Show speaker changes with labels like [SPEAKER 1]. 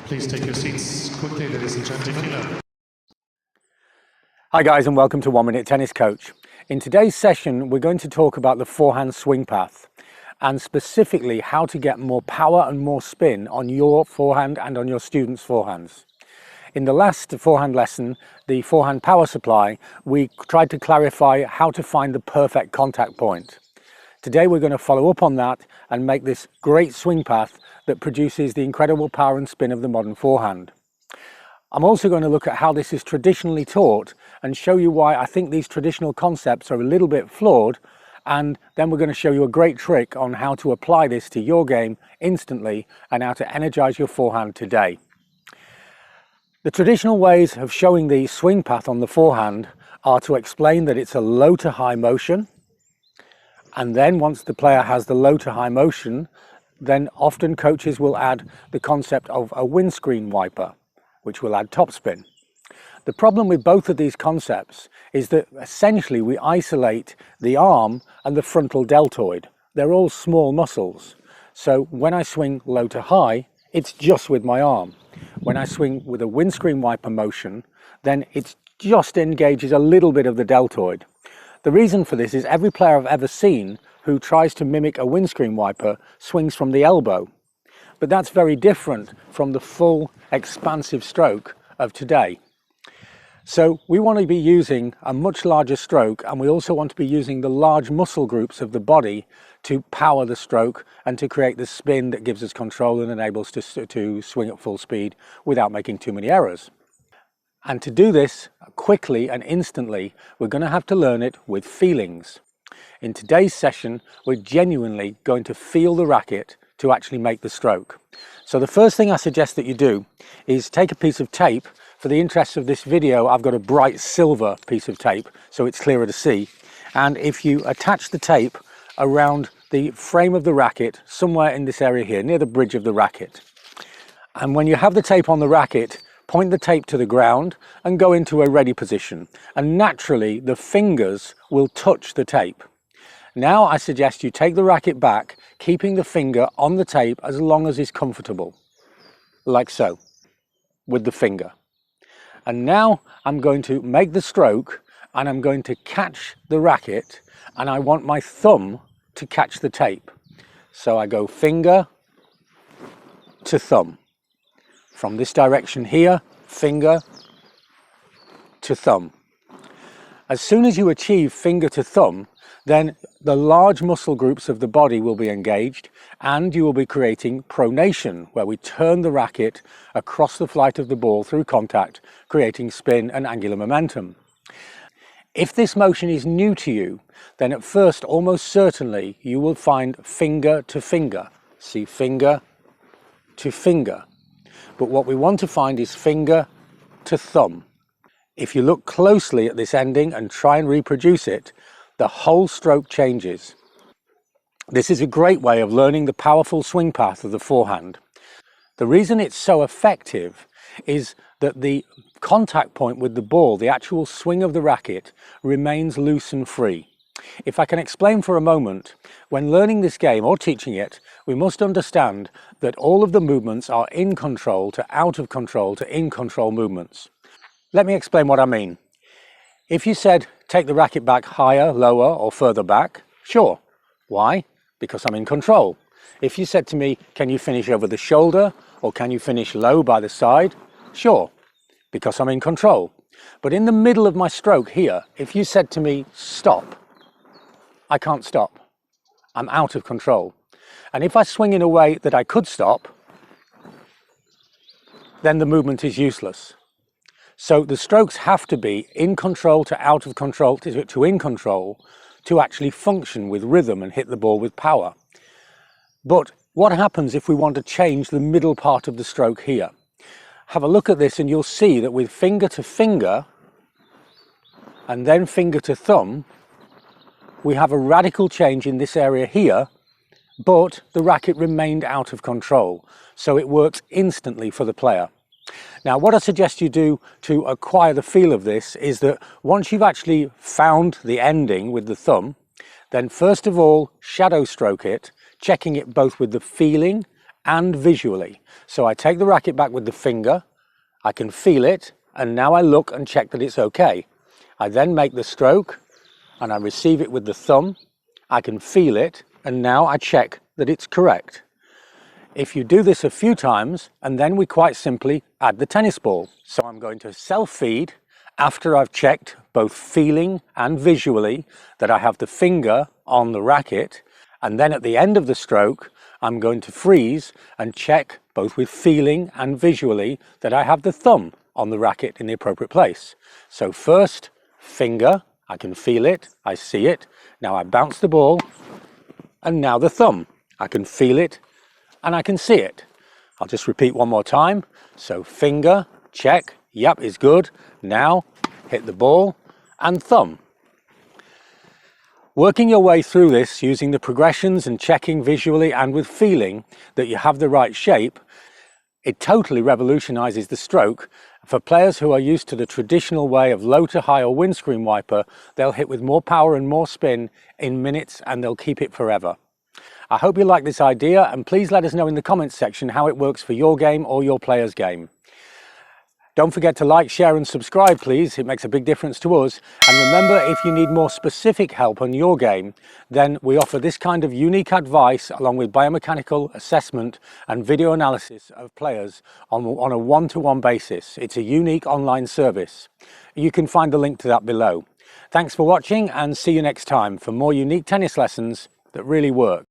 [SPEAKER 1] Please take your seats quickly, ladies and gentlemen.
[SPEAKER 2] Hi guys, and welcome to 1 Minute Tennis Coach. In today's session we're going to talk about the forehand swing path and specifically how to get more power and more spin on your forehand and on your students' forehands. In the last forehand lesson, the forehand power supply, we tried to clarify how to find the perfect contact point. Today we're going to follow up on that and make this great swing path that produces the incredible power and spin of the modern forehand. I'm also going to look at how this is traditionally taught and show you why I think these traditional concepts are a little bit flawed, and then we're going to show you a great trick on how to apply this to your game instantly and how to energize your forehand today. The traditional ways of showing the swing path on the forehand are to explain that it's a low to high motion, and then once the player has the low to high motion, then often coaches will add the concept of a windscreen wiper, which will add topspin. The problem with both of these concepts is that essentially we isolate the arm and the frontal deltoid. They're all small muscles. So when I swing low to high, it's just with my arm. When I swing with a windscreen wiper motion, then it just engages a little bit of the deltoid. The reason for this is every player I've ever seen who tries to mimic a windscreen wiper swings from the elbow. But that's very different from the full expansive stroke of today. So we want to be using a much larger stroke, and we also want to be using the large muscle groups of the body to power the stroke and to create the spin that gives us control and enables us to swing at full speed without making too many errors. And to do this quickly and instantly, we're going to have to learn it with feelings. In today's session, we're genuinely going to feel the racket to actually make the stroke. So the first thing I suggest that you do is take a piece of tape. For the interest of this video, I've got a bright silver piece of tape so it's clearer to see. And if you attach the tape around the frame of the racket, somewhere in this area here, near the bridge of the racket. And when you have the tape on the racket, point the tape to the ground and go into a ready position. And naturally, the fingers will touch the tape. Now I suggest you take the racket back, keeping the finger on the tape as long as is comfortable. Like so, with the finger. And now I'm going to make the stroke and I'm going to catch the racket, and I want my thumb to catch the tape. So I go finger to thumb. From this direction here, finger to thumb. As soon as you achieve finger to thumb, then the large muscle groups of the body will be engaged and you will be creating pronation, where we turn the racket across the flight of the ball through contact, creating spin and angular momentum. If this motion is new to you, then at first almost certainly you will find finger to finger. See, finger to finger. But what we want to find is finger to thumb. If you look closely at this ending and try and reproduce it, the whole stroke changes. This is a great way of learning the powerful swing path of the forehand. The reason it's so effective is that the contact point with the ball, the actual swing of the racket, remains loose and free. If I can explain for a moment, when learning this game or teaching it, we must understand that all of the movements are in control to out of control to in control movements. Let me explain what I mean. If you said, take the racket back higher, lower, or further back, sure. Why? Because I'm in control. If you said to me, can you finish over the shoulder, or can you finish low by the side? Sure, because I'm in control. But in the middle of my stroke here, if you said to me, stop, I can't stop. I'm out of control. And if I swing in a way that I could stop, then the movement is useless. So the strokes have to be in control to out of control to in control to actually function with rhythm and hit the ball with power. But what happens if we want to change the middle part of the stroke here? Have a look at this and you'll see that with finger to finger and then finger to thumb, we have a radical change in this area here, but the racket remained out of control. So it works instantly for the player. Now, what I suggest you do to acquire the feel of this is that once you've actually found the ending with the thumb, then first of all, shadow stroke it, checking it both with the feeling and visually. So I take the racket back with the finger, I can feel it, and now I look and check that it's okay. I then make the stroke and I receive it with the thumb, I can feel it, and now I check that it's correct. If you do this a few times, and then we quite simply add the tennis ball. So I'm going to self-feed after I've checked both feeling and visually that I have the finger on the racket, and then at the end of the stroke I'm going to freeze and check both with feeling and visually that I have the thumb on the racket in the appropriate place. So first, finger, I can feel it, I see it, now I bounce the ball, and now the thumb, I can feel it and I can see it. I'll just repeat one more time. So finger, check, yep, is good. Now hit the ball and thumb. Working your way through this using the progressions and checking visually and with feeling that you have the right shape, it totally revolutionizes the stroke. For players who are used to the traditional way of low to high or windscreen wiper, they'll hit with more power and more spin in minutes and they'll keep it forever. I hope you like this idea, and please let us know in the comments section how it works for your game or your player's game. Don't forget to like, share and subscribe please, it makes a big difference to us. And remember, if you need more specific help on your game, then we offer this kind of unique advice along with biomechanical assessment and video analysis of players on a one-to-one basis. It's a unique online service. You can find the link to that below. Thanks for watching and see you next time for more unique tennis lessons that really work.